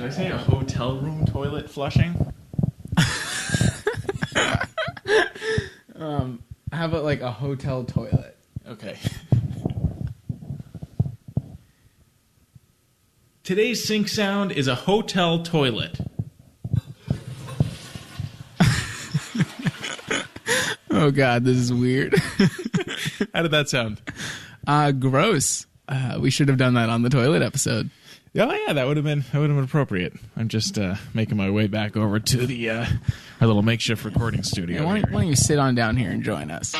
Should I say a hotel room toilet flushing? How about like a hotel toilet? Okay. Today's sink sound is a hotel toilet. Oh God, this is weird. How did that sound? Gross. We should have done that on the toilet episode. Oh yeah, that would have been appropriate. I'm just making my way back over to the our little makeshift recording studio. Yeah, why don't you sit on down here and join us?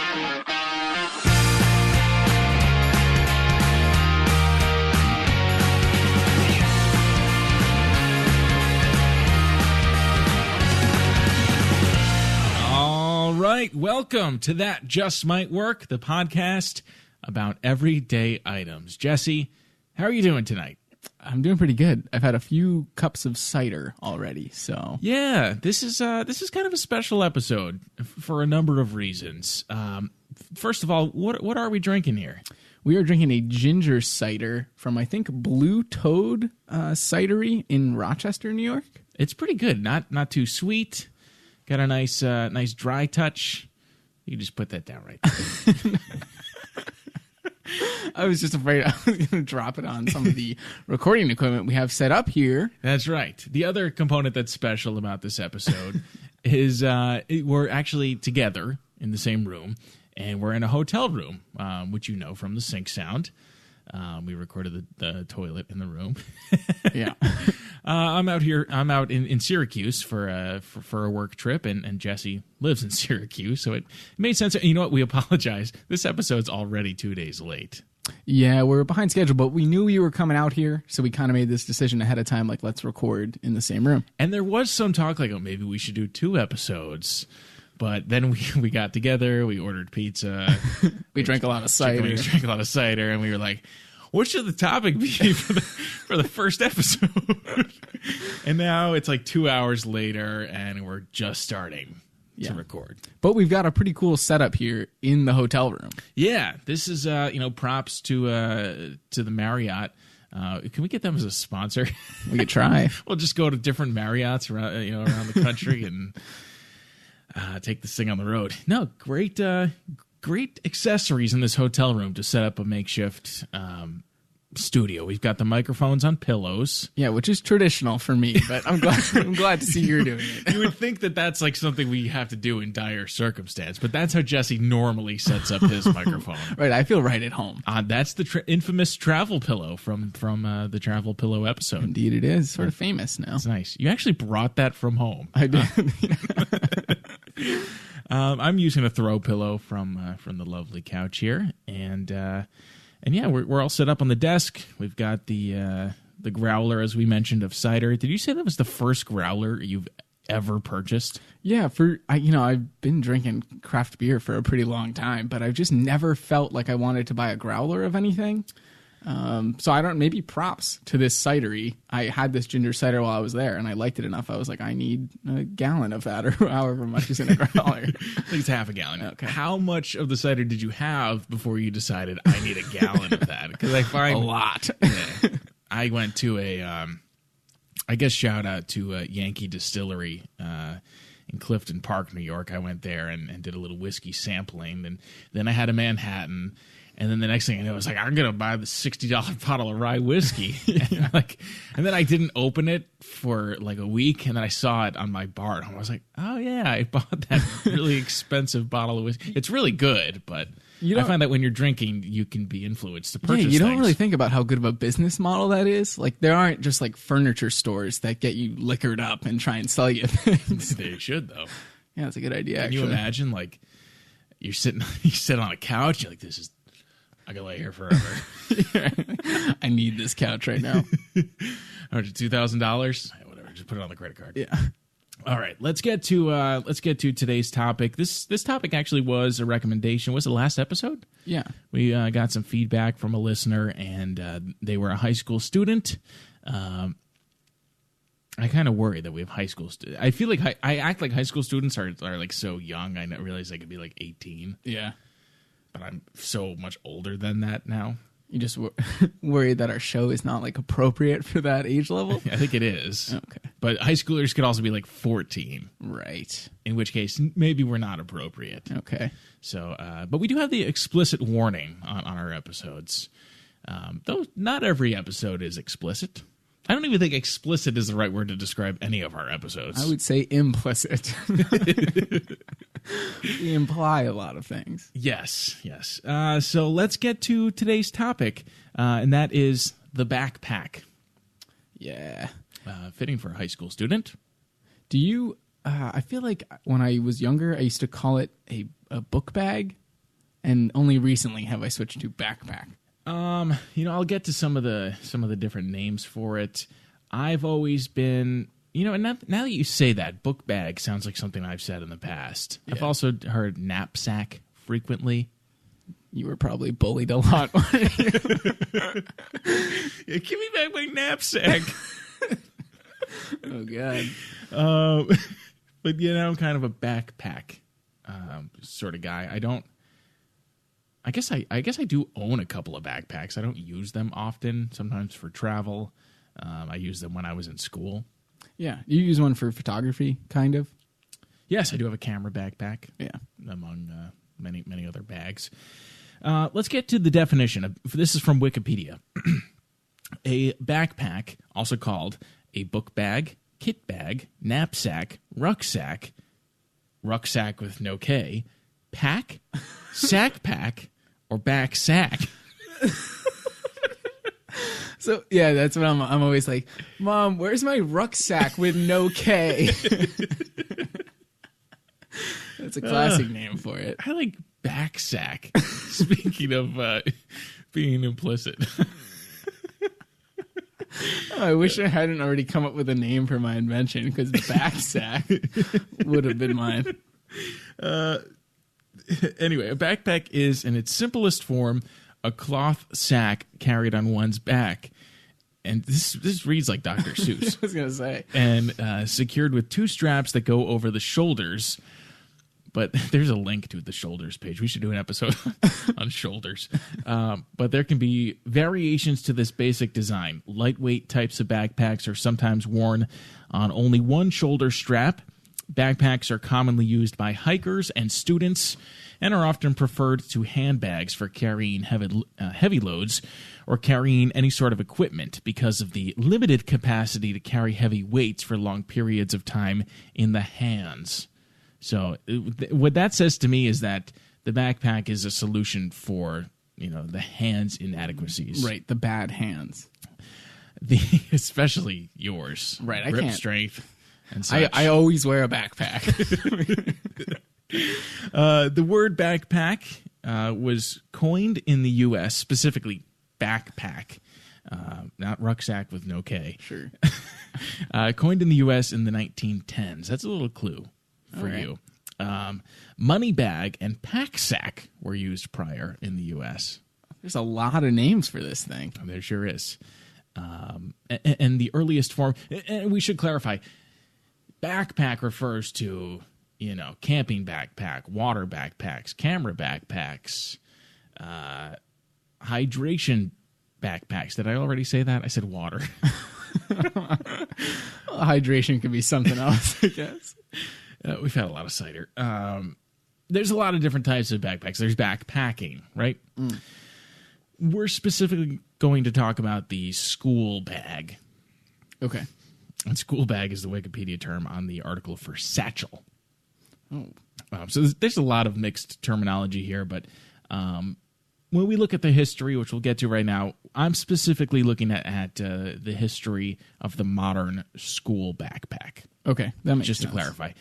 All right, welcome to That Just Might Work, the podcast about everyday items. Jesse, how are you doing tonight? I'm doing pretty good. I've had a few cups of cider already, so yeah, this is kind of a special episode for a number of reasons. First of all, what are we drinking here? We are drinking a ginger cider from, I think, Blue Toad Cidery in Rochester, New York. It's pretty good. Not too sweet. Got a nice dry touch. You just put that down right there. I was just afraid I was going to drop it on some of the recording equipment we have set up here. That's right. The other component that's special about this episode is we're actually together in the same room, and we're in a hotel room, which you know from the sink sound. We recorded the toilet in the room. Yeah. I'm out here. I'm out in Syracuse for a work trip, and Jesse lives in Syracuse, so it made sense. You know what? We apologize. This episode's already 2 days late. Yeah, we're behind schedule, but we knew you were coming out here, so we kind of made this decision ahead of time, like, let's record in the same room. And there was some talk, like, oh, maybe we should do 2 episodes. But then we got together, we ordered pizza. we drank a lot of cider. We drank a lot of cider, and we were like, what should the topic be for the first episode? And now it's like 2 hours later, and we're just starting to record. But we've got a pretty cool setup here in the hotel room. Yeah, this is props to the Marriott. Can we get them as a sponsor? We could try. We'll just go to different Marriotts around the country and take this thing on the road. No, great accessories in this hotel room to set up a makeshift studio. We've got the microphones on pillows. Yeah, which is traditional for me, but I'm glad to see you're doing it. You would think that that's like something we have to do in dire circumstance, but that's how Jesse normally sets up his microphone. Right, I feel right at home. That's the infamous travel pillow from the travel pillow episode. Indeed it is. Sort of famous now. It's nice. You actually brought that from home. I did. I'm using a throw pillow from the lovely couch here, and yeah, we're all set up on the desk. We've got the growler, as we mentioned, of cider. Did you say that was the first growler you've ever purchased? Yeah, I've been drinking craft beer for a pretty long time, but I've just never felt like I wanted to buy a growler of anything. So maybe props to this cidery. I had this ginger cider while I was there, and I liked it enough. I was like, I need a gallon of that, or however much is in a growler. I think it's half a gallon. Okay. How much of the cider did you have before you decided I need a gallon of that? Because I find a lot. Yeah, I went to I guess shout out to Yankee Distillery in Clifton Park, New York. I went there and did a little whiskey sampling, and then I had a Manhattan. And then the next thing I know, I was like, I'm going to buy the $60 bottle of rye whiskey. And then I didn't open it for like a week. And then I saw it on my bar. And I was like, oh, yeah, I bought that really expensive bottle of whiskey. It's really good, but I find that when you're drinking, you can be influenced to purchase things. You don't things. really think about how good of a business model that is. Like, there aren't just like furniture stores that get you liquored up and try and sell you things. They should, though. Yeah, that's a good idea, Can you imagine, like, you sit on a couch, you're like, I can lay here forever. I need this couch right now. $2,000? Whatever. Just put it on the credit card. Yeah. All right. Let's get to today's topic. This topic actually was a recommendation. Was it the last episode? Yeah. We got some feedback from a listener, and they were a high school student. I kind of worry that we have high school students. I feel like I act like high school students are like so young. I realize they could be like 18. Yeah. But I'm so much older than that now. You just worried that our show is not like appropriate for that age level? I think it is. Okay. But high schoolers could also be like 14. Right. In which case, maybe we're not appropriate. Okay. So, but we do have the explicit warning on our episodes. Though not every episode is explicit. I don't even think explicit is the right word to describe any of our episodes. I would say implicit. We imply a lot of things. Yes. So let's get to today's topic, and that is the backpack. Yeah. Fitting for a high school student. Do you, I feel like when I was younger, I used to call it a book bag, and only recently have I switched to backpack. I'll get to some of the different names for it. I've always been, and now that you say that, book bag sounds like something I've said in the past. Yeah. I've also heard knapsack frequently. You were probably bullied a lot. Yeah, give me back my knapsack. Oh God. But I'm kind of a backpack sort of guy. I guess I do own a couple of backpacks. I don't use them often. Sometimes for travel. I used them when I was in school. Yeah, you use one for photography, kind of. Yes, I do have a camera backpack. Yeah, among many other bags. Let's get to the definition. This is from Wikipedia. A backpack, also called a book bag, kit bag, knapsack, rucksack with no K, pack, sack pack, or back sack. So yeah, that's what I'm always like, Mom, where's my rucksack with no K? That's a classic name for it. I like back sack. Speaking of being implicit. I wish I hadn't already come up with a name for my invention, because back sack would have been mine. Anyway, a backpack is, in its simplest form, a cloth sack carried on one's back. And this reads like Dr. Seuss. I was going to say. And secured with two straps that go over the shoulders. But there's a link to the shoulders page. We should do an episode on shoulders. But there can be variations to this basic design. Lightweight types of backpacks are sometimes worn on only one shoulder strap. Backpacks are commonly used by hikers and students and are often preferred to handbags for carrying heavy loads or carrying any sort of equipment because of the limited capacity to carry heavy weights for long periods of time in the hands. So what that says to me is that the backpack is a solution for, the hands inadequacies. Right, the bad hands. Especially yours. Right, Grip I can't. Strength. And such. I always wear a backpack. The word backpack was coined in the U.S., specifically backpack, not rucksack with no K. Sure. Coined in the U.S. in the 1910s. That's a little clue for you. Money bag and pack sack were used prior in the U.S. There's a lot of names for this thing. There sure is. And the earliest form, and we should clarify, backpack refers to, camping backpack, water backpacks, camera backpacks, hydration backpacks. Did I already say that? I said water. Hydration could be something else, I guess. We've had a lot of cider. There's a lot of different types of backpacks. There's backpacking, right? Mm. We're specifically going to talk about the school bag. Okay. And school bag is the Wikipedia term on the article for satchel. Oh. So there's a lot of mixed terminology here, but when we look at the history, which we'll get to right now, I'm specifically looking at the history of the modern school backpack. Okay, that makes just sense. To clarify.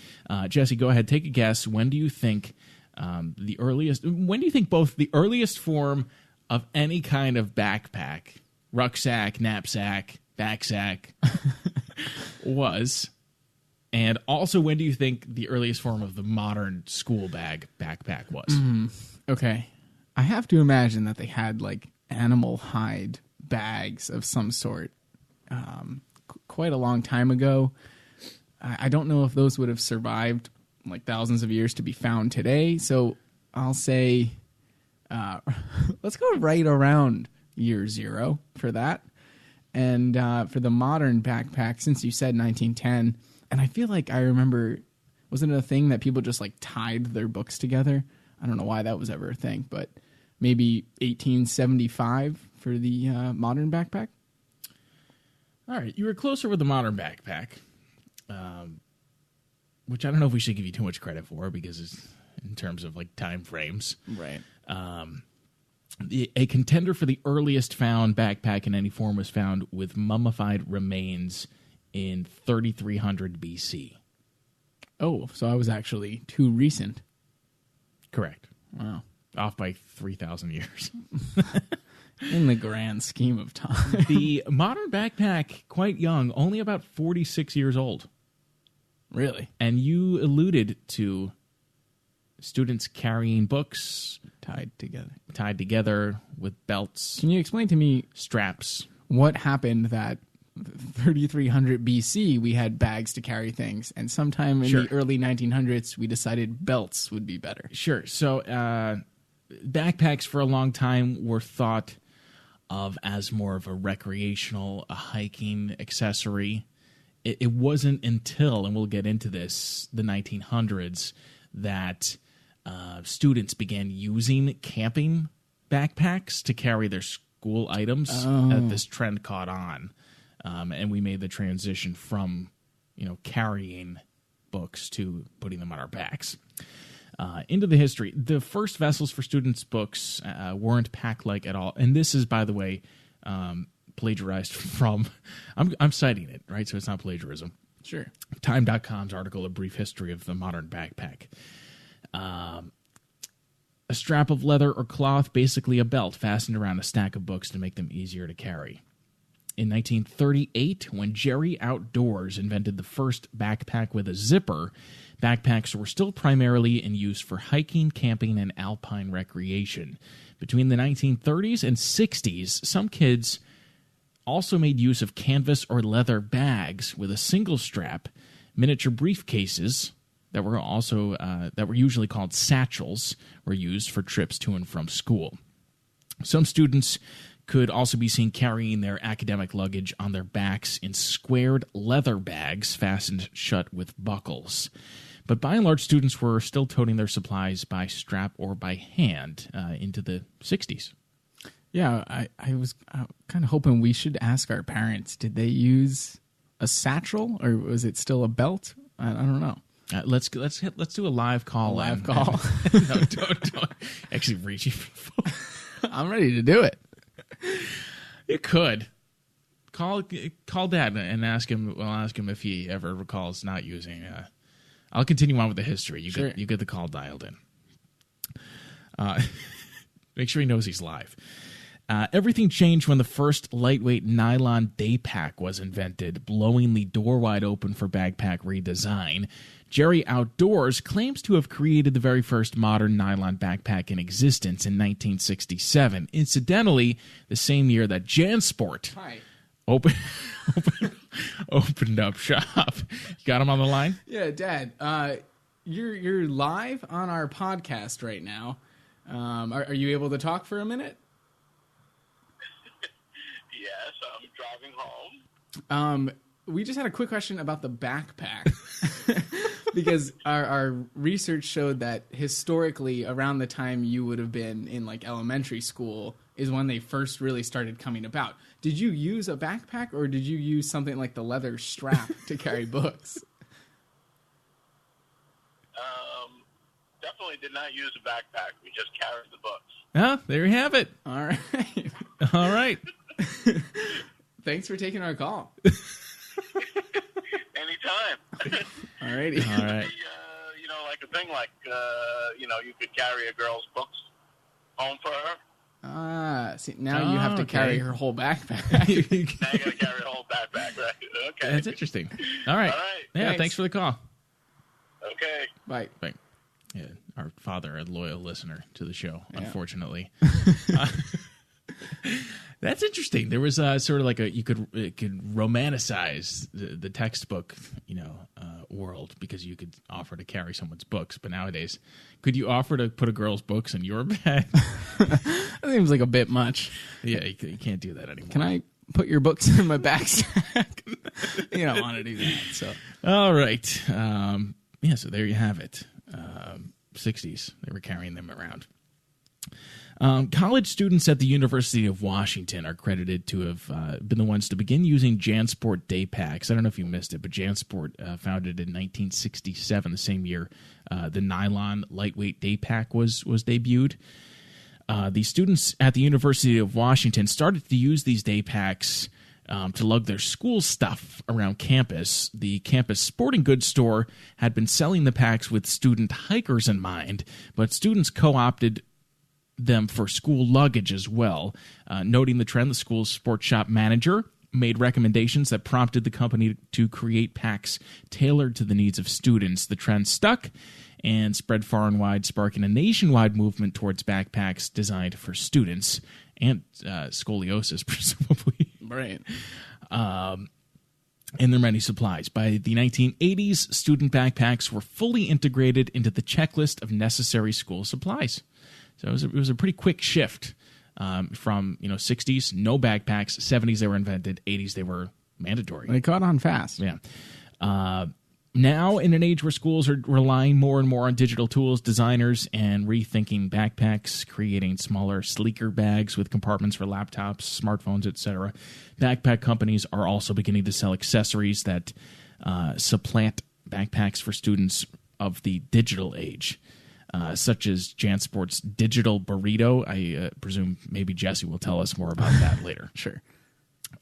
Jesse, go ahead, take a guess. When do you think when do you think both the earliest form of any kind of backpack, rucksack, knapsack, backsack, was, and also when do you think the earliest form of the modern school bag backpack was? Okay. I have to imagine that they had like animal hide bags of some sort quite a long time ago. I don't know if those would have survived like thousands of years to be found today. So I'll say, let's go right around year zero for that. And for the modern backpack, since you said 1910, and I feel like I remember, wasn't it a thing that people just like tied their books together? I don't know why that was ever a thing, but maybe 1875 for the modern backpack. All right, you were closer with the modern backpack, which I don't know if we should give you too much credit for because it's in terms of like time frames. Right. A contender for the earliest found backpack in any form was found with mummified remains in 3300 BC. Oh, so I was actually too recent. Correct. Wow. Off by 3,000 years. In the grand scheme of time. The modern backpack, quite young, only about 46 years old. Really? And you alluded to students carrying books Tied together with belts, Can you explain to me straps. what happened that 3300 BC we had bags to carry things, and sometime in Sure. the early 1900s we decided belts would be better? Sure. So backpacks for a long time were thought of as more of a recreational, a hiking accessory. It wasn't until, and we'll get into this, the 1900s that students began using camping backpacks to carry their school items. That this trend caught on, and we made the transition from carrying books to putting them on our backs. Into the history, the first vessels for students' books weren't pack-like at all, and this is, by the way, plagiarized from. I'm citing it, right? So it's not plagiarism. Sure. Time.com's article, A Brief History of the Modern Backpack. A strap of leather or cloth, basically a belt, fastened around a stack of books to make them easier to carry. In 1938, when Jerry Outdoors invented the first backpack with a zipper, backpacks were still primarily in use for hiking, camping, and alpine recreation. Between the 1930s and 60s, some kids also made use of canvas or leather bags with a single strap, miniature briefcases that were usually called satchels, were used for trips to and from school. Some students could also be seen carrying their academic luggage on their backs in squared leather bags fastened shut with buckles. But by and large, students were still toting their supplies by strap or by hand into the 60s. Yeah, I was kind of hoping we should ask our parents, did they use a satchel or was it still a belt? I don't know. Let's do a live call. Live call. No, don't actually reach you for the phone. I'm ready to do it. You could call Dad and ask him. Well, ask him if he ever recalls not using. I'll continue on with the history. You get the call dialed in. Make sure he knows he's live. Everything changed when the first lightweight nylon day pack was invented, blowing the door wide open for backpack redesign. Jerry Outdoors claims to have created the very first modern nylon backpack in existence in 1967. Incidentally, the same year that JanSport opened up shop. Got him on the line? Yeah, Dad. You're live on our podcast right now. Are you able to talk for a minute? Yes, I'm driving home. We just had a quick question about the backpack. Because our research showed that historically, around the time you would have been in like elementary school is when they first really started coming about. Did you use a backpack or did you use something like the leather strap to carry books? Definitely did not use a backpack. We just carried the books. Oh, there you have it. All right. All right. Thanks for taking our call. Anytime. All righty. All right. Like a thing like, you could carry a girl's books home for her. See, now you have to carry her whole backpack. Now you got to carry a whole backpack, right? Okay. That's interesting. All right. All right. Yeah, thanks for the call. Okay. Bye. Bye. Yeah, our father, a loyal listener to the show, unfortunately. That's interesting. There was sort of like you could romanticize the textbook, world because you could offer to carry someone's books. But nowadays, could you offer to put a girl's books in your bag? That seems like a bit much. Yeah, you can't do that anymore. Can I put your books in my backpack? You don't want to do that. So, all right. So there you have it. 60s, they were carrying them around. College students at the University of Washington are credited to have been the ones to begin using JanSport day packs. I don't know if you missed it, but JanSport, founded in 1967, the same year the nylon lightweight day pack was debuted. The students at the University of Washington started to use these day packs to lug their school stuff around campus. The campus sporting goods store had been selling the packs with student hikers in mind, but students co-opted them for school luggage as well. Noting the trend, the school's sports shop manager made recommendations that prompted the company to create packs tailored to the needs of students. The trend stuck and spread far and wide, sparking a nationwide movement towards backpacks designed for students and scoliosis, presumably. right. And there are many supplies. By the 1980s, student backpacks were fully integrated into the checklist of necessary school supplies. So it was a pretty quick shift from 60s, no backpacks, 70s they were invented, 80s they were mandatory. They caught on fast. Yeah. Now, in an age where schools are relying more and more on digital tools, designers and rethinking backpacks, creating smaller, sleeker bags with compartments for laptops, smartphones, etc., backpack companies are also beginning to sell accessories that supplant backpacks for students of the digital age. Such as JanSport's digital burrito. I presume maybe Jesse will tell us more about that later. Sure.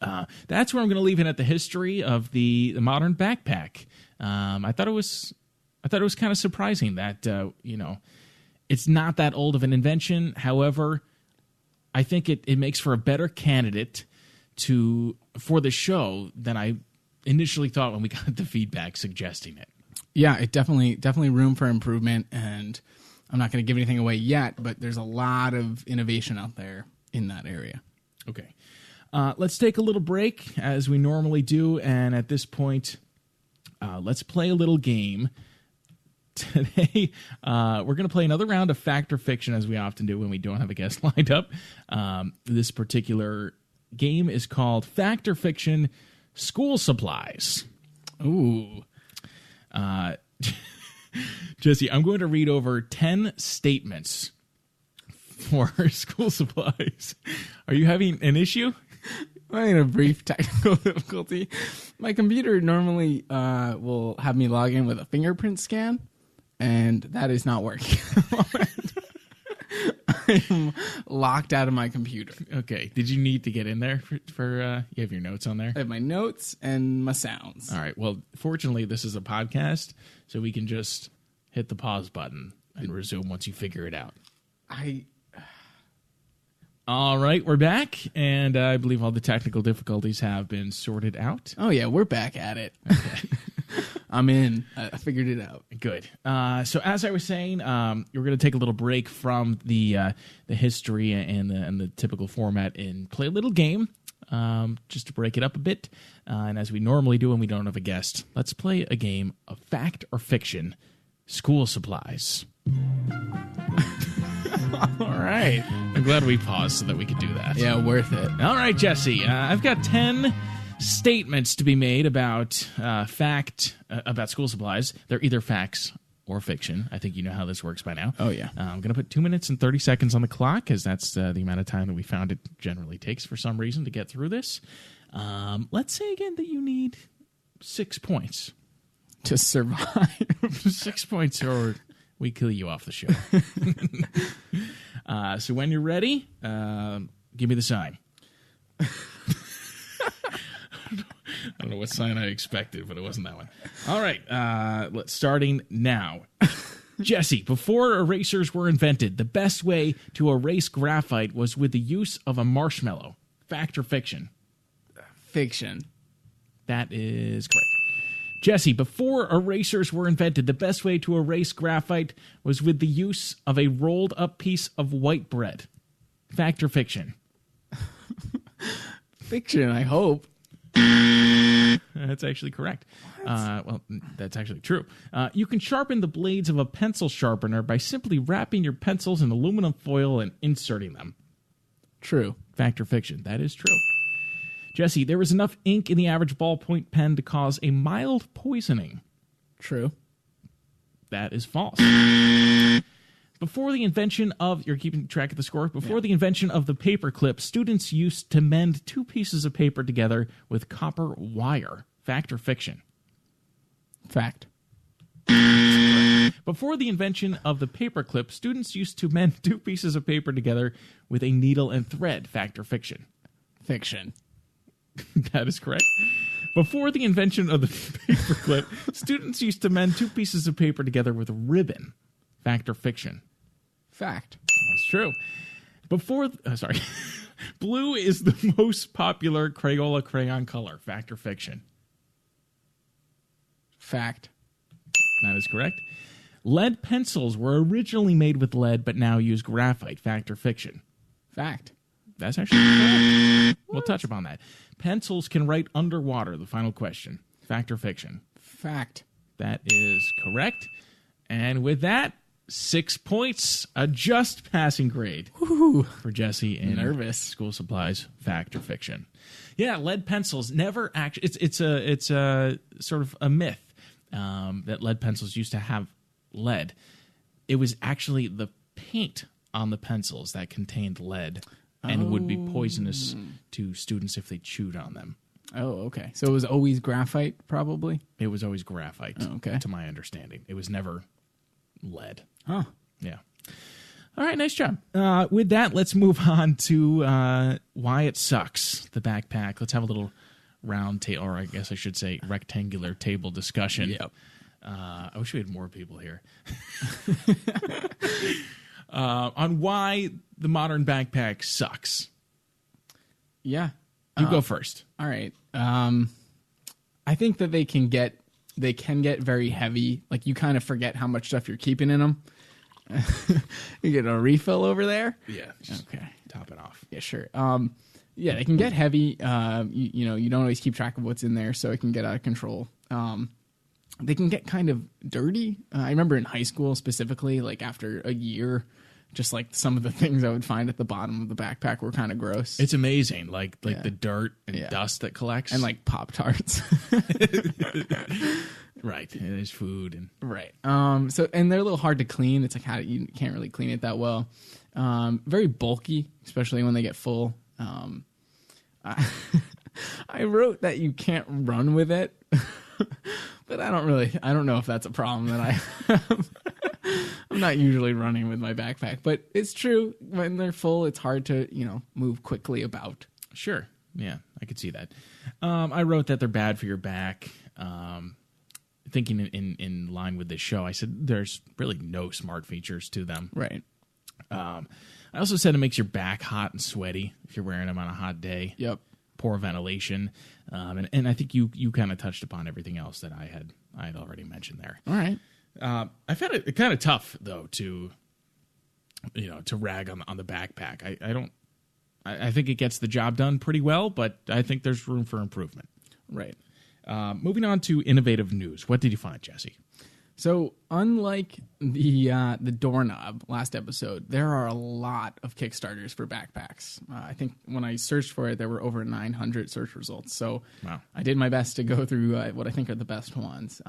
That's where I'm going to leave it at the history of the modern backpack. I thought it was kind of surprising that it's not that old of an invention. However, I think it makes for a better candidate for the show than I initially thought when we got the feedback suggesting it. Yeah, it definitely room for improvement, and I'm not going to give anything away yet, but there's a lot of innovation out there in that area. Okay. Let's take a little break, as we normally do, and at this point, let's play a little game. Today, we're going to play another round of Fact or Fiction, as we often do when we don't have a guest lined up. This particular game is called Fact or Fiction School Supplies. Ooh. Jesse, I'm going to read over 10 statements for school supplies. Are you having an issue? I'm in a brief technical difficulty. My computer normally will have me log in with a fingerprint scan, and that is not working at the moment. I'm locked out of my computer. Okay. Did you need to get in there for you have your notes on there? I have my notes and my sounds. All right. Well, fortunately, this is a podcast, so we can just hit the pause button and resume once you figure it out. All right. We're back, and I believe all the technical difficulties have been sorted out. Oh, yeah. We're back at it. Okay. I'm in. I figured it out. Good. So as I was saying, we're going to take a little break from the history and the typical format and play a little game, just to break it up a bit. And as we normally do when we don't have a guest, let's play a game of Fact or Fiction School Supplies. All right. I'm glad we paused so that we could do that. Yeah, worth it. All right, Jesse. I've got 10 statements to be made about about school supplies. They're either facts or fiction. I think you know how this works by now. Oh, yeah. I'm going to put 2 minutes and 30 seconds on the clock, because that's the amount of time that we found it generally takes for some reason to get through this. Let's say again that you need 6 points. To survive. 6 points or we kill you off the show. So when you're ready, give me the sign. I don't know what sign I expected, but it wasn't that one. All right, starting now. Jesse, before erasers were invented, the best way to erase graphite was with the use of a marshmallow. Fact or fiction? Fiction. That is correct. Jesse, before erasers were invented, the best way to erase graphite was with the use of a rolled-up piece of white bread. Fact or fiction? Fiction, I hope. That's actually correct. Well, that's actually true. You can sharpen the blades of a pencil sharpener by simply wrapping your pencils in aluminum foil and inserting them. True. Fact or fiction? That is true. Jesse, there is enough ink in the average ballpoint pen to cause a mild poisoning. True. That is false. Before the invention of, you're keeping track of the score, before the invention of the paperclip, students used to mend two pieces of paper together with copper wire. Fact or fiction? Fact. Before the invention of the paperclip, students used to mend two pieces of paper together with a needle and thread. Fact or fiction? Fiction. That is correct. Before the invention of the paperclip, students used to mend two pieces of paper together with a ribbon. Fact or fiction? Fact. That's true. Blue is the most popular Crayola crayon color. Fact or fiction? Fact. That is correct. Lead pencils were originally made with lead, but now use graphite. Fact or fiction? Fact. That's actually correct. We'll touch upon that. Pencils can write underwater. The final question. Fact or fiction? Fact. That is correct. And with that, 6 points, a just passing grade for Jesse in Nervous. School Supplies. Fact or fiction? Yeah, lead pencils never actually. It's a sort of a myth that lead pencils used to have lead. It was actually the paint on the pencils that contained lead and would be poisonous to students if they chewed on them. Oh, okay. So it was always graphite, probably? It was always graphite, okay. to my understanding. It was never lead. Huh. Yeah. All right, nice job. With that, let's move on to why it sucks, the backpack. Let's have a little round table, or I guess I should say rectangular table discussion. Yep. I wish we had more people here. On why the modern backpack sucks. Yeah. You go first. All right. I think that they can get very heavy. Like, you kind of forget how much stuff you're keeping in them. You get a refill over there? Yeah. Okay. Top it off. Yeah, sure. Yeah, they can get heavy. You don't always keep track of what's in there, so it can get out of control. They can get kind of dirty. I remember in high school specifically, like after a year, just like some of the things I would find at the bottom of the backpack were kind of gross. It's amazing, like the dirt and dust that collects, and like Pop-Tarts. Right, there's food and right. So and they're a little hard to clean. It's like you can't really clean it that well. Very bulky, especially when they get full. I wrote that you can't run with it, but I don't know if that's a problem that I have. I'm not usually running with my backpack, but it's true. When they're full, it's hard to, move quickly about. Sure. Yeah, I could see that. I wrote that they're bad for your back. Thinking in line with this show, I said there's really no smart features to them. Right. I also said it makes your back hot and sweaty if you're wearing them on a hot day. Yep. Poor ventilation. And I think you kind of touched upon everything else that I had already mentioned there. All right. I found it kind of tough though to rag on the backpack. I think it gets the job done pretty well, but I think there's room for improvement. Right. Moving on to innovative news. What did you find, Jesse? So, unlike the doorknob last episode, there are a lot of Kickstarters for backpacks. I think when I searched for it, there were over 900 search results. So, wow. I did my best to go through what I think are the best ones.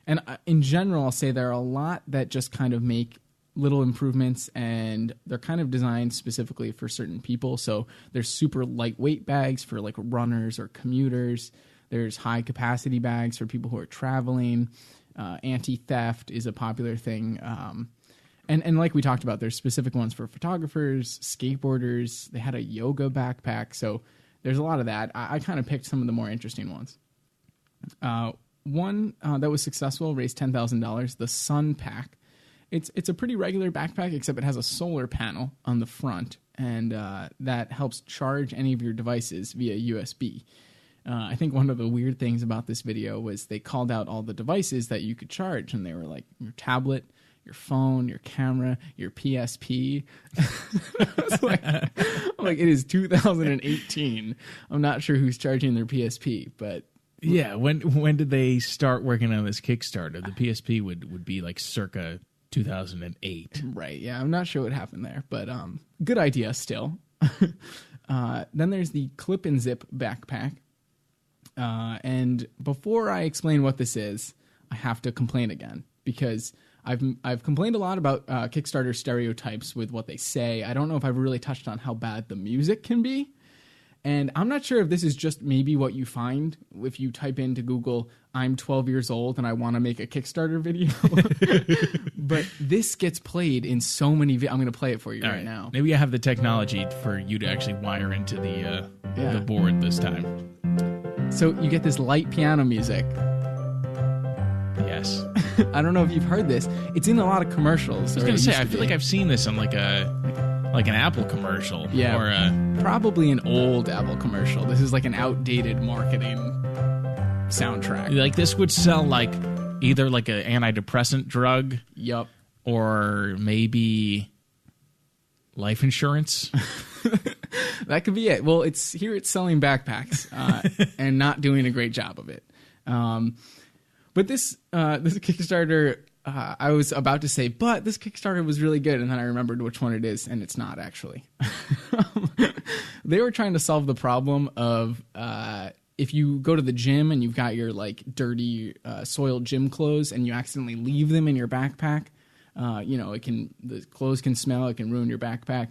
And in general, I'll say there are a lot that just kind of make little improvements, and they're kind of designed specifically for certain people. So, there's super lightweight bags for like runners or commuters. There's high capacity bags for people who are traveling. Anti-theft is a popular thing. And like we talked about, there's specific ones for photographers, skateboarders. They had a yoga backpack. So there's a lot of that. I kind of picked some of the more interesting ones. One that was successful raised $10,000, the Sun Pack. It's a pretty regular backpack, except it has a solar panel on the front, and that helps charge any of your devices via USB. I think one of the weird things about this video was they called out all the devices that you could charge, and they were like your tablet, your phone, your camera, your PSP. It's like it is 2018. I'm not sure who's charging their PSP, but Yeah, when did they start working on this Kickstarter? The PSP would be like circa 2008. Right, yeah, I'm not sure what happened there, but good idea still. Then there's the Clip and Zip backpack. And before I explain what this is, I have to complain again, because I've complained a lot about Kickstarter stereotypes with what they say. I don't know if I've really touched on how bad the music can be. And I'm not sure if this is just maybe what you find if you type into Google, I'm 12 years old and I want to make a Kickstarter video. But this gets played in so many I'm going to play it for you right now. Maybe I have the technology for you to actually wire into the board this time. So you get this light piano music. Yes. I don't know if you've heard this. It's in a lot of commercials. I was going to say, I feel like I've seen this on like an Apple commercial. Yeah, or probably an old Apple commercial. This is like an outdated marketing soundtrack. Like this would sell like either like an antidepressant drug. Yup. Or maybe life insurance. That could be it. Well, it's selling backpacks and not doing a great job of it. But this Kickstarter, I was about to say, but this Kickstarter was really good, and then I remembered which one it is, and it's not actually. They were trying to solve the problem of if you go to the gym and you've got your like dirty, soiled gym clothes, and you accidentally leave them in your backpack. The clothes can smell, it can ruin your backpack.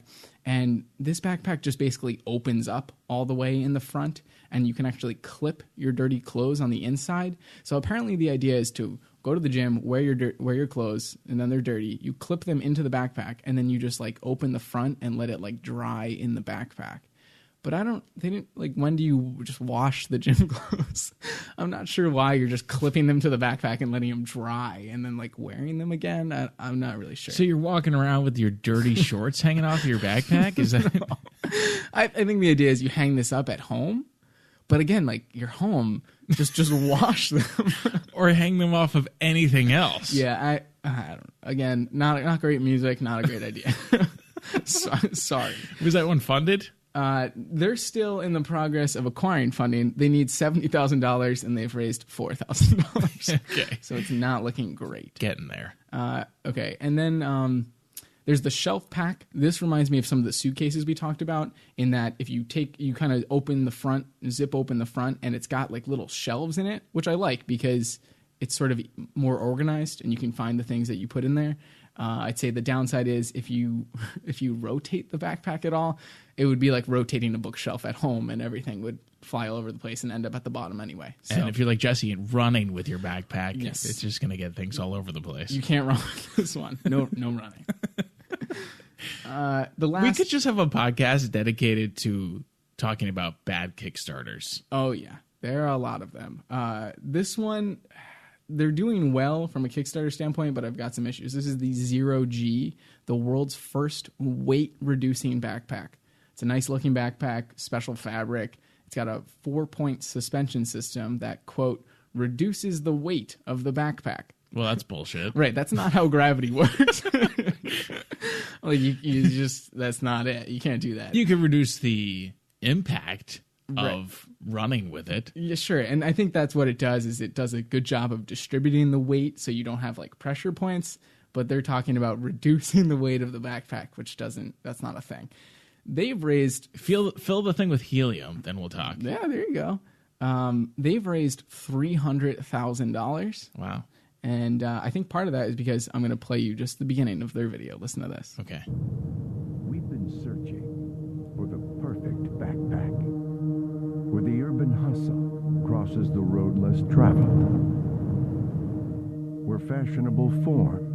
And this backpack just basically opens up all the way in the front, and you can actually clip your dirty clothes on the inside. So apparently the idea is to go to the gym, wear your clothes, and then they're dirty. You clip them into the backpack, and then you just like open the front and let it like dry in the backpack. But when do you just wash the gym clothes? I'm not sure why you're just clipping them to the backpack and letting them dry and then like wearing them again. I'm not really sure. So you're walking around with your dirty shorts hanging off your backpack? Is that? No. I think the idea is you hang this up at home, but again, like you're home, just wash them or hang them off of anything else. Yeah, I don't. Again, not great music, not a great idea. Sorry. Was that one funded? They're still in the progress of acquiring funding. They need $70,000 and they've raised $4,000. Okay. So it's not looking great. Getting there. Okay. And then there's the shelf pack. This reminds me of some of the suitcases we talked about, in that if you kind of open the front, zip open the front, and it's got like little shelves in it, which I like because it's sort of more organized and you can find the things that you put in there. I'd say the downside is if you rotate the backpack at all, it would be like rotating a bookshelf at home, and everything would fly all over the place and end up at the bottom anyway. So, and if you're like Jesse and running with your backpack, yes, it's just going to get things all over the place. You can't run with this one. No running. We could just have a podcast dedicated to talking about bad Kickstarters. Oh yeah, there are a lot of them. This one, they're doing well from a Kickstarter standpoint, but I've got some issues. This is the 0G, the world's first weight-reducing backpack. It's a nice-looking backpack, special fabric. It's got a 4-point suspension system that, quote, reduces the weight of the backpack. Well, that's bullshit. Right, that's not how gravity works. Like, you just, that's not it. You can't do that. You can reduce the impact of running with it. Yeah, sure. And I think that's what it does, is it does a good job of distributing the weight so you don't have like pressure points, but they're talking about reducing the weight of the backpack, which that's not a thing. They've raised... Fill the thing with helium, then we'll talk. Yeah, there you go. They've raised $300,000. Wow. And I think part of that is because I'm going to play you just the beginning of their video. Listen to this. Okay. We've been searching for the perfect backpack, where the urban hustle crosses the road less traveled, where fashionable form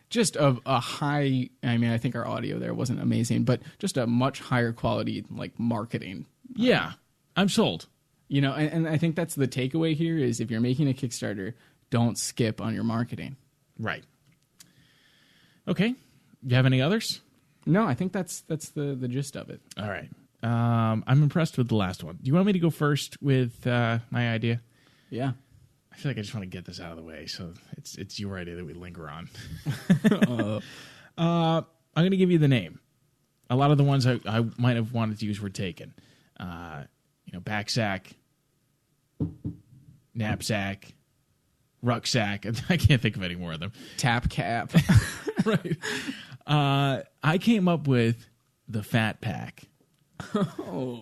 just of a high, I mean, I think our audio there wasn't amazing, but just a much higher quality, like, marketing. Yeah, I'm sold. You know, and I think that's the takeaway here is if you're making a Kickstarter, don't skip on your marketing. Right. Okay. You have any others? No, I think that's the gist of it. All right. I'm impressed with the last one. Do you want me to go first with my idea? Yeah. I feel like I just want to get this out of the way, so it's your idea that we linger on. I'm going to give you the name. A lot of the ones I might have wanted to use were taken. backsack, knapsack, rucksack. I can't think of any more of them. Tap cap. Right. I came up with the Fat Pack. Oh.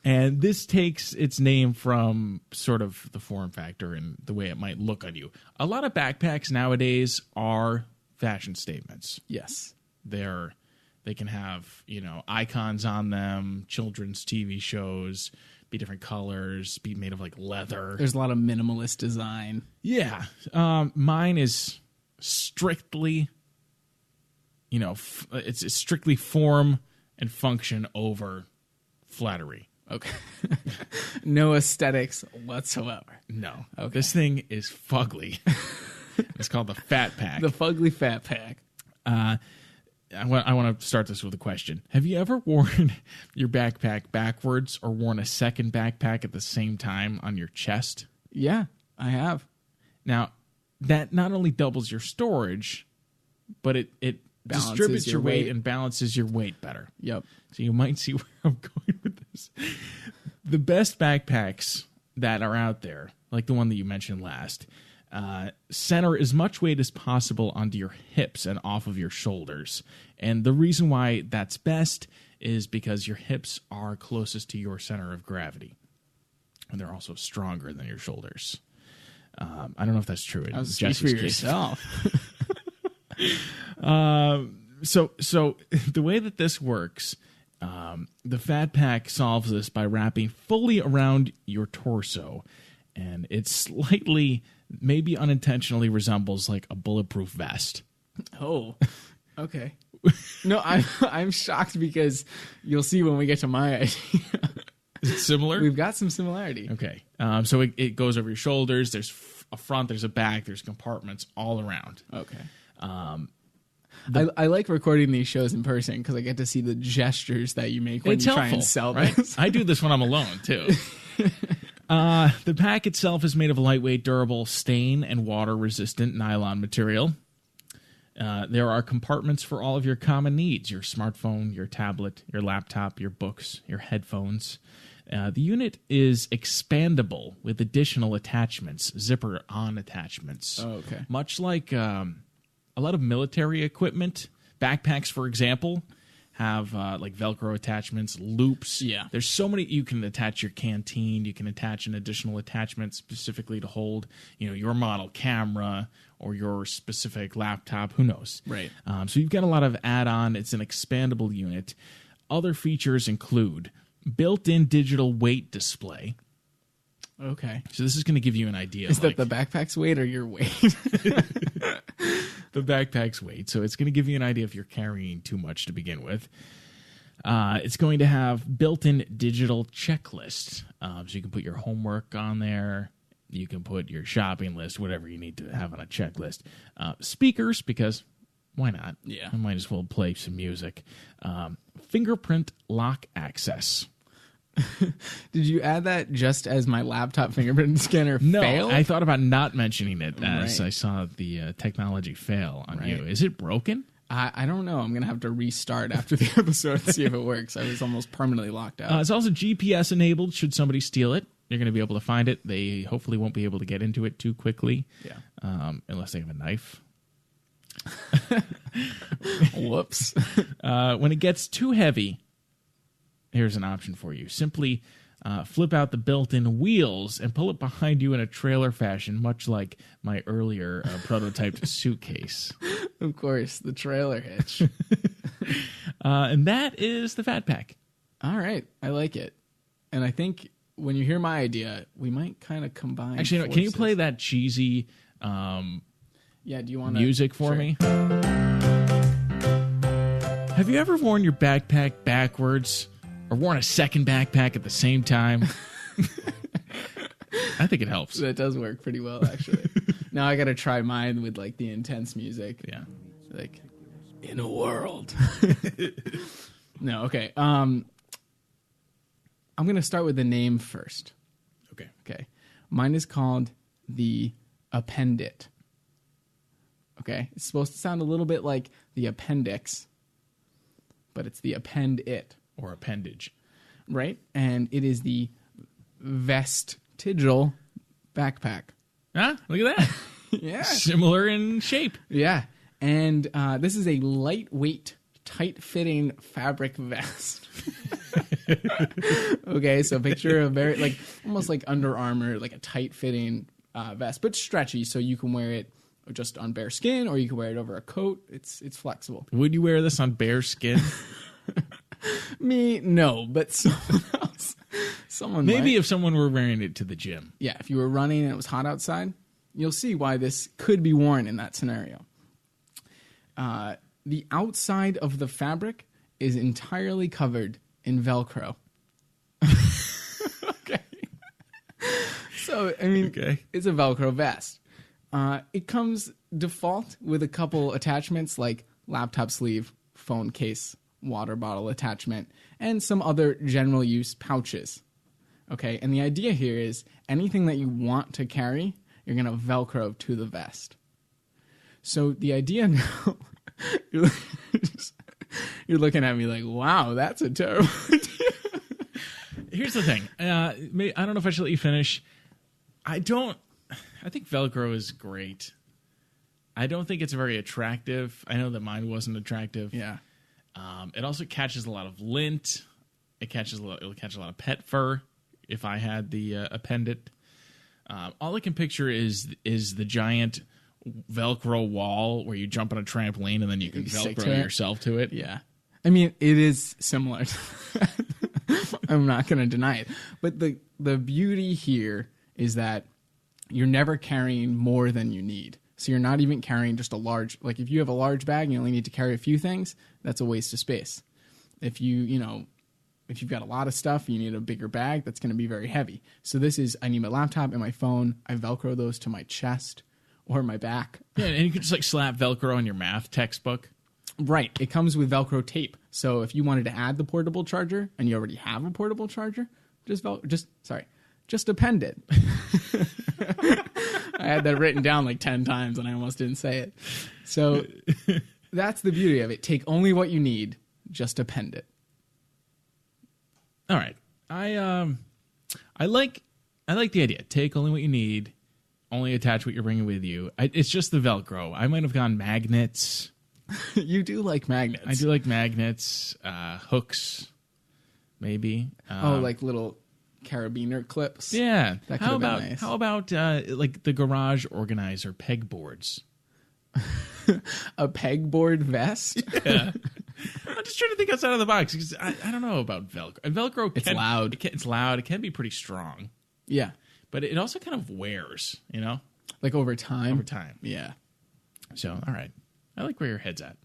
And this takes its name from sort of the form factor and the way it might look on you. A lot of backpacks nowadays are fashion statements. Yes. They can have, icons on them, children's TV shows, be different colors, be made of like leather. There's a lot of minimalist design. Yeah. Mine is strictly, it's strictly form and function over flattery. Okay. No aesthetics whatsoever. No. Okay. This thing is fugly. It's called the Fat Pack. The fugly Fat Pack. I want to start this with a question. Have you ever worn your backpack backwards or worn a second backpack at the same time on your chest? Yeah, I have. Now, that not only doubles your storage, but it Balances distributes your your weight weight. and balances your weight better. Yep. So you might see where I'm going with this. The best backpacks that are out there, like the one that you mentioned last, center as much weight as possible onto your hips and off of your shoulders. And the reason why that's best is because your hips are closest to your center of gravity. And they're also stronger than your shoulders. I don't know if that's true. In Speak for Jesse's case. yourself. So the way that this works, the Fat Pack solves this by wrapping fully around your torso, and it slightly, maybe unintentionally, resembles like a bulletproof vest. Oh, okay. No, I'm shocked because you'll see when we get to my idea. Is it similar? We've got some similarity. Okay. So it goes over your shoulders. There's a front, there's a back, there's compartments all around. Okay. I like recording these shows in person because I get to see the gestures that you make when It's you try helpful, and sell right? this. I do this when I'm alone, too. The pack itself is made of lightweight, durable, stain and water-resistant nylon material. There are compartments for all of your common needs, your smartphone, your tablet, your laptop, your books, your headphones. The unit is expandable with additional attachments, zipper-on attachments. Oh, okay. Much like a lot of military equipment, backpacks, for example, have like Velcro attachments, loops. Yeah. There's so many. You can attach your canteen. You can attach an additional attachment specifically to hold, your model camera or your specific laptop. Who knows? Right. So you've got a lot of add-on. It's an expandable unit. Other features include built-in digital weight display. Okay. So this is going to give you an idea. Is that the backpack's weight or your weight? The backpack's weight. So it's going to give you an idea if you're carrying too much to begin with. It's going to have built-in digital checklists. So you can put your homework on there. You can put your shopping list, whatever you need to have on a checklist. Speakers, because why not? Yeah. I might as well play some music. Fingerprint lock access. Did you add that just as my laptop fingerprint scanner No, failed? I thought about not mentioning it as Right. I saw the technology fail on Right. you. Is it broken? I don't know. I'm going to have to restart after the episode to see if it works. I was almost permanently locked out. It's also GPS enabled should somebody steal it. You're going to be able to find it. They hopefully won't be able to get into it too quickly. Yeah. Unless they have a knife. Whoops. When it gets too heavy, here's an option for you. Simply flip out the built-in wheels and pull it behind you in a trailer fashion, much like my earlier prototyped suitcase. Of course, the trailer hitch. And that is the Fat Pack. All right. I like it. And I think when you hear my idea, we might kind of combine. Actually, can you forces. play that cheesy Yeah, do you want music for Sure. me? Have you ever worn your backpack backwards or worn a second backpack at the same time? I think it helps. That does work pretty well, actually. Now I got to try mine with like the intense music. Yeah. Like in a world. No, okay. I'm going to start with the name first. Okay. Okay. Mine is called the Appendit. Okay. It's supposed to sound a little bit like the appendix, but it's the Append-It. Or appendage. right? And it is the vestigial backpack. Huh? Look at that. Yeah. Similar in shape. Yeah. And this is a lightweight, tight-fitting fabric vest. Okay, so picture a very, like, almost like Under Armour, like a tight-fitting vest, but stretchy, so you can wear it just on bare skin, or you can wear it over a coat. It's flexible. Would you wear this on bare skin? Me, no, but someone else. Someone Maybe might. if someone were wearing it to the gym. Yeah, if you were running and it was hot outside, you'll see why this could be worn in that scenario. The outside of the fabric is entirely covered in Velcro. Okay. So, I mean, It's a Velcro vest. It comes default with a couple attachments like laptop sleeve, phone case, water bottle attachment, and some other general use pouches. Okay, and the idea here is anything that you want to carry, you're going to Velcro to the vest. So the idea now, you're looking at me like, wow, that's a terrible idea. Here's the thing. I don't know if I should let you finish. I think Velcro is great. I don't think it's very attractive. I know that mine wasn't attractive. Yeah. It also catches a lot of lint. It'll catch a lot of pet fur if I had the appendant. All I can picture is the giant Velcro wall where you jump on a trampoline and then you can Velcro yourself to it. Yeah. I mean, it is similar to that. I'm not going to deny it. But the beauty here is that you're never carrying more than you need. So you're not even carrying just a large, like if you have a large bag and you only need to carry a few things, that's a waste of space. If you've got a lot of stuff, you need a bigger bag, that's going to be very heavy. So this is, I need my laptop and my phone. I Velcro those to my chest or my back. Yeah, and you could just like slap Velcro on your math textbook. Right. It comes with Velcro tape. So if you wanted to add the portable charger and you already have a portable charger, just append it. I had that written down like 10 times and I almost didn't say it. So that's the beauty of it. Take only what you need, just append it. All right. I like the idea. Take only what you need, only attach what you're bringing with you. It's just the Velcro. I might have gone magnets. You do like magnets. I do like magnets, hooks, maybe. Like little carabiner clips. Yeah. That could have been nice. How about like the garage organizer pegboards? A pegboard vest? Yeah. I'm just trying to think outside of the box because I don't know about Velcro. And Velcro, it's loud. It's loud. It can be pretty strong. Yeah. But it also kind of wears, Like over time? Over time. Yeah. So, all right. I like where your head's at.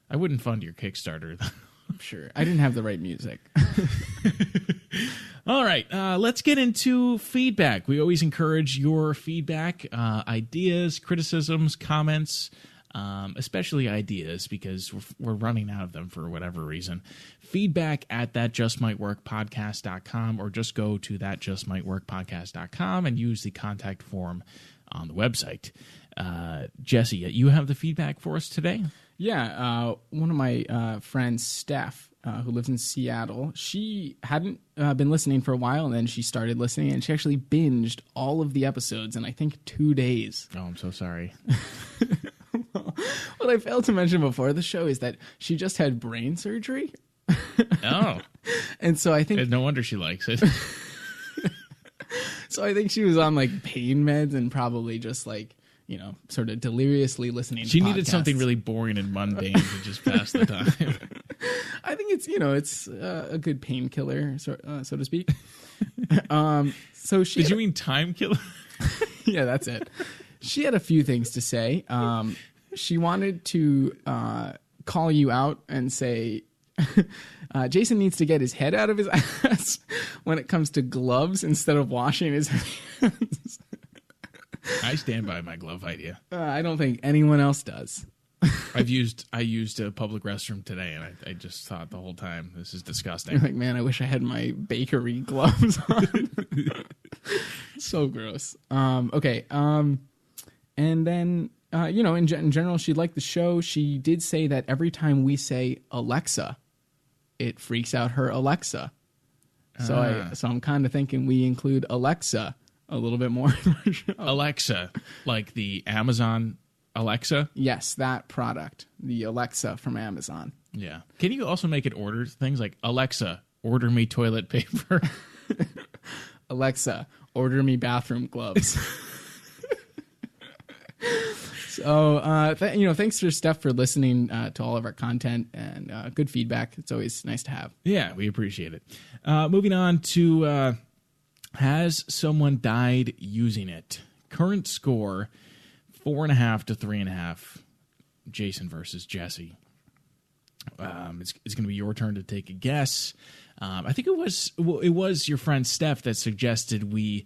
I wouldn't fund your Kickstarter, though. I'm sure. I didn't have the right music. All right, let's get into feedback. We always encourage your feedback, ideas, criticisms, comments, especially ideas because we're running out of them for whatever reason. Feedback at thatjustmightworkpodcast.com or just go to thatjustmightworkpodcast.com and use the contact form on the website. Jesse, you have the feedback for us today? Yeah, one of my friends, Steph, who lives in Seattle, she hadn't been listening for a while, and then she started listening, and she actually binged all of the episodes in, I think, 2 days. Oh, I'm so sorry. What I failed to mention before the show is that she just had brain surgery. Oh. And so I think... No wonder she likes it. So I think she was on, like, pain meds and probably just, like... sort of deliriously listening She to needed podcasts. Something really boring and mundane to just pass the time. I think it's a good painkiller, so to speak. So she Did you mean time killer? Yeah, that's it. She had a few things to say. She wanted to call you out and say Jason needs to get his head out of his ass when it comes to gloves instead of washing his hands. I stand by my glove idea. I don't think anyone else does. I used a public restroom today, and I just thought the whole time, this is disgusting. You're like, man, I wish I had my bakery gloves on. So gross. Okay. And then, in general, she liked the show. She did say that every time we say Alexa, it freaks out her Alexa. So I'm kind of thinking we include Alexa a little bit more in our show. Alexa, like the Amazon Alexa? Yes, that product, the Alexa from Amazon. Yeah. Can you also make it order things like, Alexa, order me toilet paper? Alexa, order me bathroom gloves. So, thanks for Steph for listening to all of our content and good feedback. It's always nice to have. Yeah, we appreciate it. Moving on to has someone died using it? Current score 4.5 to 3.5. Jason versus Jesse. It's going to be your turn to take a guess. I think it was your friend Steph that suggested we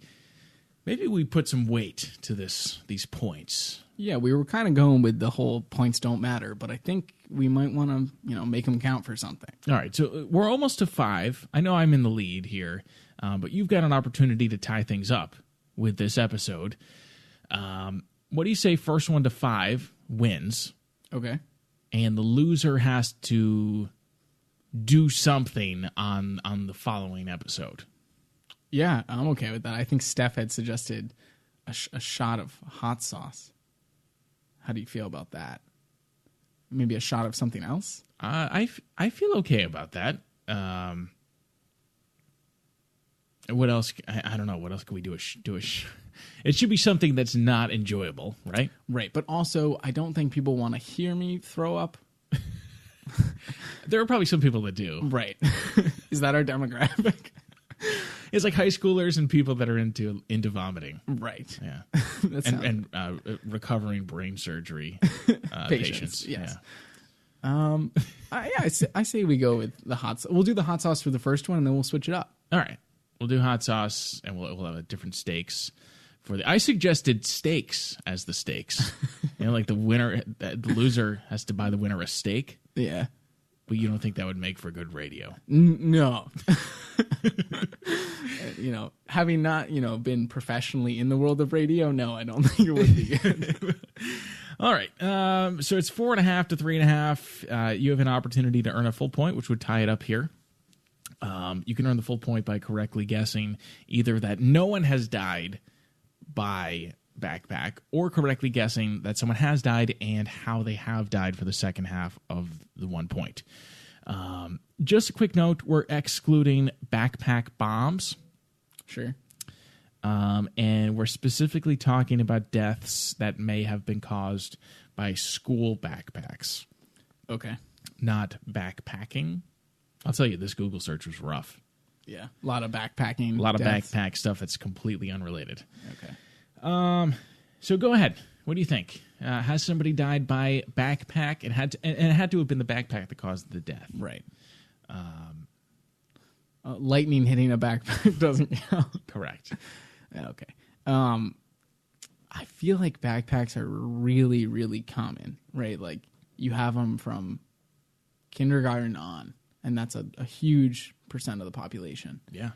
put some weight to these points. Yeah, we were kind of going with the whole points don't matter, but I think we might want to make them count for something. All right, so we're almost to 5. I know I'm in the lead here, but you've got an opportunity to tie things up with this episode. What do you say? First one to 5 wins. Okay. And the loser has to do something on the following episode. Yeah, I'm okay with that. I think Steph had suggested a shot of hot sauce. How do you feel about that? Maybe a shot of something else? I feel okay about that. What else? I don't know. What else can we do? It should be something that's not enjoyable, right? Right, but also I don't think people want to hear me throw up. There are probably some people that do. Right. Is that our demographic? It's like high schoolers and people that are into vomiting. Right. Yeah. and recovering brain surgery patients. Yes. Yeah. I say we go with the hot sauce. We'll do the hot sauce for the first one, and then we'll switch it up. All right. We'll do hot sauce, and we'll have a different stakes. I suggested steaks as the stakes. Like the loser has to buy the winner a steak. Yeah. But you don't think that would make for good radio? No. Having not, been professionally in the world of radio, no, I don't think it would be good. All right. So it's 4.5 to 3.5. You have an opportunity to earn a full point, which would tie it up here. You can earn the full point by correctly guessing either that no one has died by backpack or correctly guessing that someone has died and how they have died for the second half of the 1 point. Just a quick note, we're excluding backpack bombs. Sure. And we're specifically talking about deaths that may have been caused by school backpacks. Okay. Not backpacking. I'll tell you, this Google search was rough. Yeah. A lot of backpacking. A lot deaths. of backpack stuff that's completely unrelated. Okay. So go ahead. What do you think? Has somebody died by backpack? It had to have been the backpack that caused the death. Right. Lightning hitting a backpack doesn't count. Correct. Okay. I feel like backpacks are really, really common, right? Like you have them from kindergarten on, and that's a huge percent of the population. Yeah.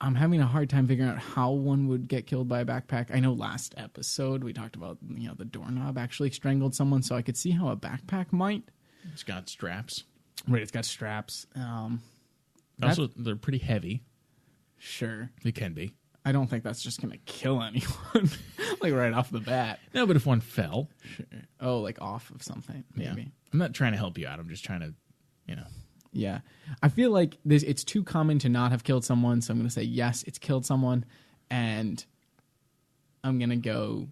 I'm having a hard time figuring out how one would get killed by a backpack. I know last episode we talked about, the doorknob actually strangled someone, so I could see how a backpack might. It's got straps. Right, it's got straps. Also, they're pretty heavy. Sure. They can be. I don't think that's just going to kill anyone, like right off the bat. No, but if one fell. Sure. Oh, like off of something, maybe. Yeah. I'm not trying to help you out. I'm just trying to, Yeah. I feel like it's too common to not have killed someone, so I'm going to say yes, it's killed someone, and I'm going to go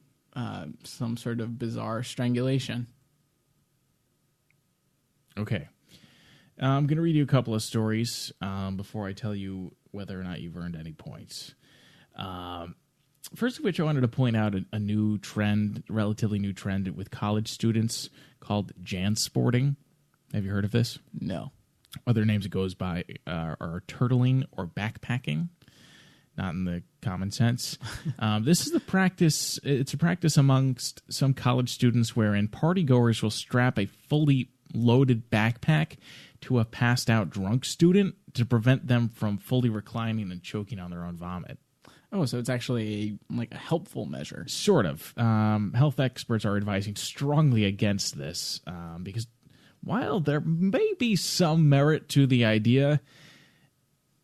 some sort of bizarre strangulation. Okay. I'm going to read you a couple of stories before I tell you whether or not you've earned any points. First of which, I wanted to point out a new trend, relatively new trend with college students called jansporting. Have you heard of this? No. Other names it goes by are turtling or backpacking, not in the common sense. This is the practice. It's a practice amongst some college students wherein partygoers will strap a fully loaded backpack to a passed out drunk student to prevent them from fully reclining and choking on their own vomit. Oh, so it's actually a helpful measure. Sort of. Health experts are advising strongly against this because while there may be some merit to the idea,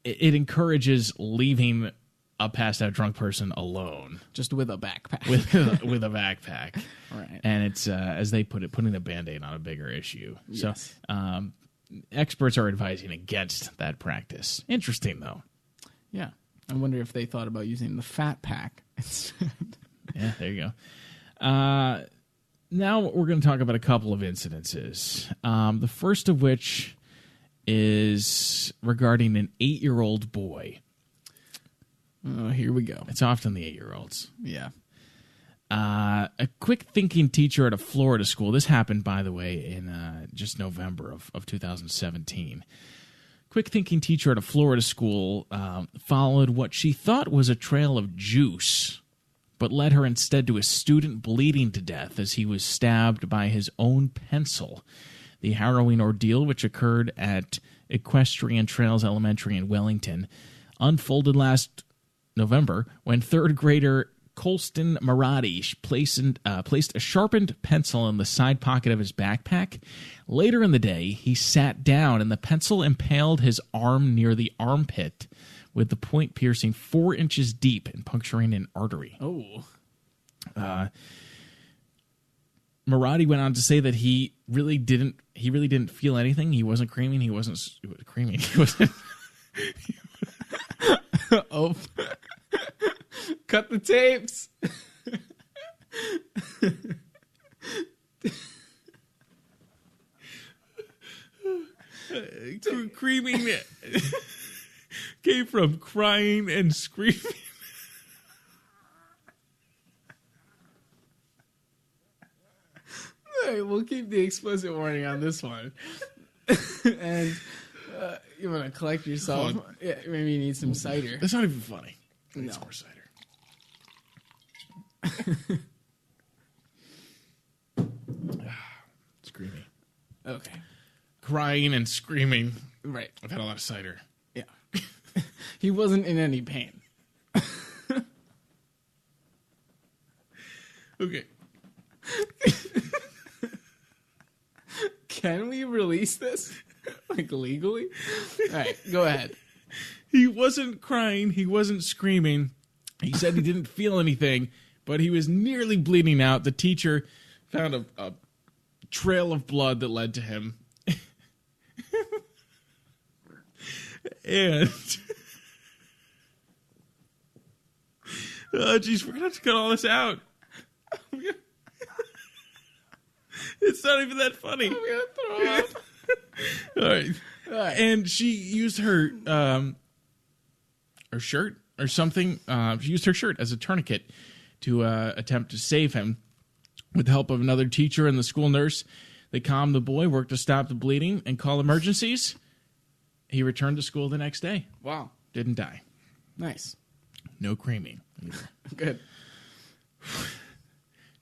it encourages leaving a passed out drunk person alone Just with a backpack. with a backpack. Right. And it's, as they put it, putting a Band-Aid on a bigger issue. Yes. So experts are advising against that practice. Interesting, though. Yeah. I wonder if they thought about using the fat pack instead. Yeah, there you go. Now we're going to talk about a couple of incidences. The first of which is regarding an 8-year-old boy. Oh, here we go. It's often the 8-year-olds. Yeah. A quick-thinking teacher at a Florida school. This happened, by the way, in just November of 2017. Quick-thinking teacher at a Florida school followed what she thought was a trail of juice, but led her instead to a student bleeding to death as he was stabbed by his own pencil. The harrowing ordeal, which occurred at Equestrian Trails Elementary in Wellington, unfolded last November when third grader Colston Maradi placed a sharpened pencil in the side pocket of his backpack. Later in the day, he sat down and the pencil impaled his arm near the armpit, with the point piercing 4 inches deep and puncturing an artery. Oh. Maradi went on to say that he really didn't feel anything. He wasn't creaming. He wasn't creaming. He wasn't. Oh. Cut the tapes. Creaming came from crying and screaming. All right, we'll keep the explicit warning on this one. And you want to collect yourself. Yeah, maybe you need some cider. That's not even funny. I need No. some more cider. Screaming. Okay. Crying and screaming. Right. I've had a lot of cider. Yeah. He wasn't in any pain. Okay. Can we release this? Like legally? All right, go ahead. He wasn't crying. He wasn't screaming. He said he didn't feel anything, but he was nearly bleeding out. The teacher found a trail of blood that led to him. And oh, geez, we're gonna have to cut all this out. It's not even that funny. I'm gonna throw up. All right. And she used her shirt or something. She used her shirt as a tourniquet to attempt to save him. With the help of another teacher and the school nurse, they calmed the boy, worked to stop the bleeding, and call emergencies. He returned to school the next day. Wow. Didn't die. Nice. No creaming either. Good.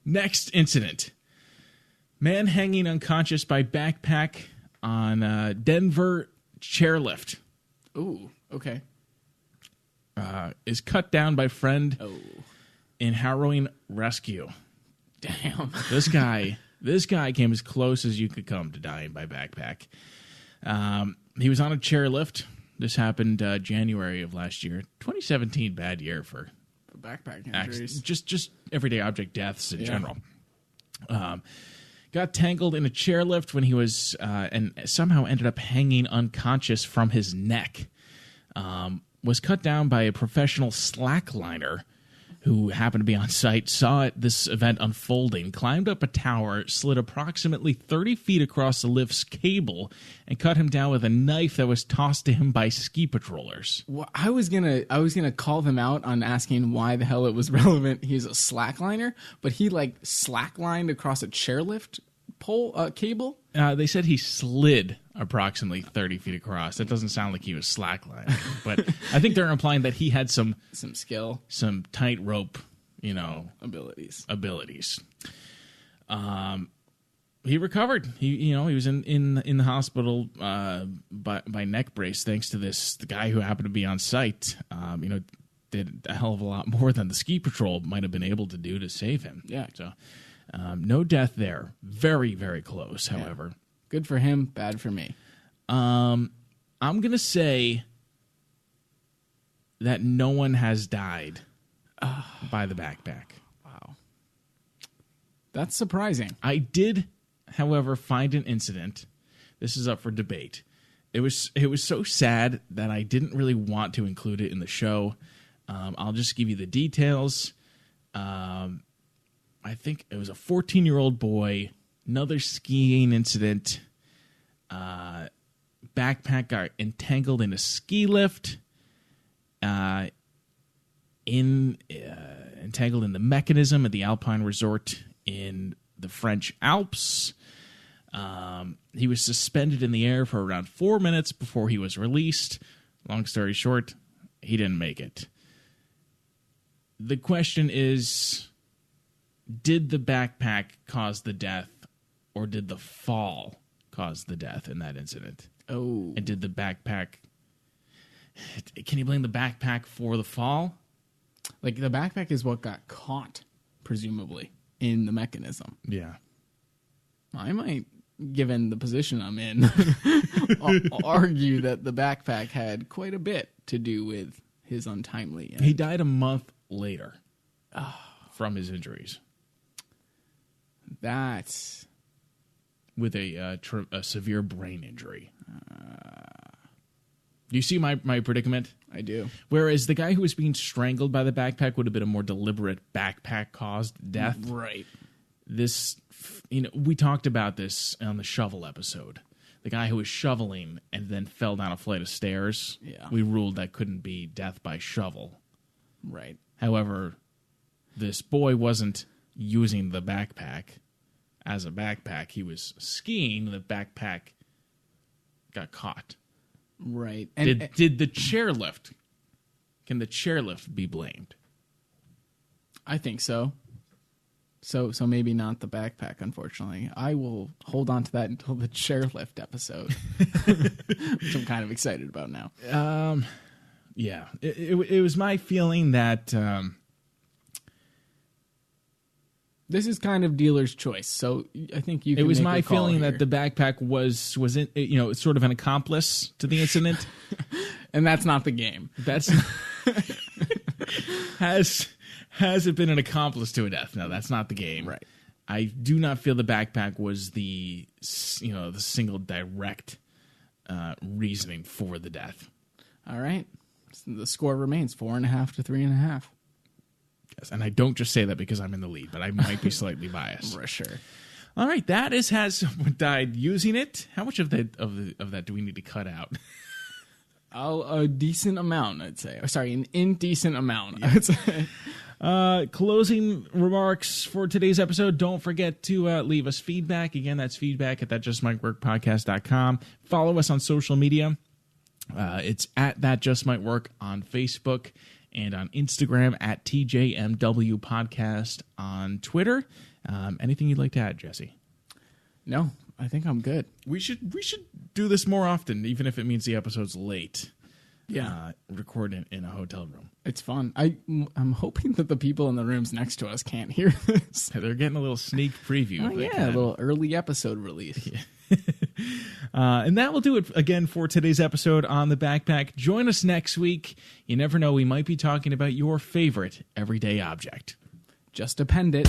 Next incident. Man hanging unconscious by backpack on Denver chairlift. Ooh, okay. Is cut down by friend Oh. in harrowing rescue. Damn. This guy came as close as you could come to dying by backpack. He was on a chairlift. This happened January of last year. 2017, bad year for Backpack injuries. just everyday object deaths in general. Got tangled in a chairlift when he was and somehow ended up hanging unconscious from his neck. Was cut down by a professional slackliner who happened to be on site, saw this event unfolding, climbed up a tower, slid approximately 30 feet across the lift's cable, and cut him down with a knife that was tossed to him by ski patrollers. Well, I was gonna call them out on asking why the hell it was relevant. He's a slackliner, but he like slacklined across a chairlift pole cable. They said he slid approximately 30 feet across. That doesn't sound like he was slacklining, but I think they're implying that he had some skill, some tightrope, abilities. He recovered. He was in the hospital by neck brace thanks to the guy who happened to be on site. Did a hell of a lot more than the ski patrol might have been able to do to save him. Yeah. So no death there. Very, very close, however. Yeah. Good for him, bad for me. I'm going to say that no one has died by the backpack. Wow. That's surprising. I did, however, find an incident. This is up for debate. It was so sad that I didn't really want to include it in the show. I'll just give you the details. I think it was a 14-year-old boy. Another skiing incident. Backpack got entangled in a ski lift. Entangled in the mechanism at the Alpine Resort in the French Alps. He was suspended in the air for around 4 minutes before he was released. Long story short, he didn't make it. The question is, did the backpack cause the death, or did the fall cause the death in that incident? Oh. And did the backpack... Can you blame the backpack for the fall? Like, the backpack is what got caught, presumably, in the mechanism. Yeah. I might, given the position I'm in, argue that the backpack had quite a bit to do with his untimely end. He died a month later from his injuries. That's... With a severe brain injury. Do you see my predicament? I do. Whereas the guy who was being strangled by the backpack would have been a more deliberate backpack-caused death. Right. This, we talked about this on the shovel episode. The guy who was shoveling and then fell down a flight of stairs. Yeah. We ruled that couldn't be death by shovel. Right. However, this boy wasn't using the backpack as a backpack. He was skiing. The backpack got caught. Right. And did the chairlift? Can the chairlift be blamed? I think so. So maybe not the backpack, unfortunately. I will hold on to that until the chairlift episode, which I'm kind of excited about now. Yeah. It was my feeling that... This is kind of dealer's choice, so I think you can It was make my a call feeling here. that the backpack was sort of an accomplice to the incident. And that's not the game. That's has it been an accomplice to a death? No, that's not the game. Right. I do not feel the backpack was the single direct reasoning for the death. All right. So the score remains 4.5 to 3.5. Yes, and I don't just say that because I'm in the lead, but I might be slightly biased. For sure. All right, that is has someone died using it. How much of that do we need to cut out? A decent amount, I'd say. Sorry, an indecent amount, I would say. Closing remarks for today's episode. Don't forget to leave us feedback. Again, that's feedback at thatjustmightworkpodcast.com. Follow us on social media. It's at That Just Might Work on Facebook and on Instagram at TJMW Podcast on Twitter. Anything you'd like to add, Jesse? No, I think I'm good. We should do this more often, even if it means the episode's late. Yeah. Record in a hotel room. It's fun. I'm hoping that the people in the rooms next to us can't hear this. They're getting a little sneak preview. Oh, yeah, a little early episode release. Yeah. And that will do it again for today's episode on the backpack. Join us next week. You never know, we might be talking about your favorite everyday object. Just append it.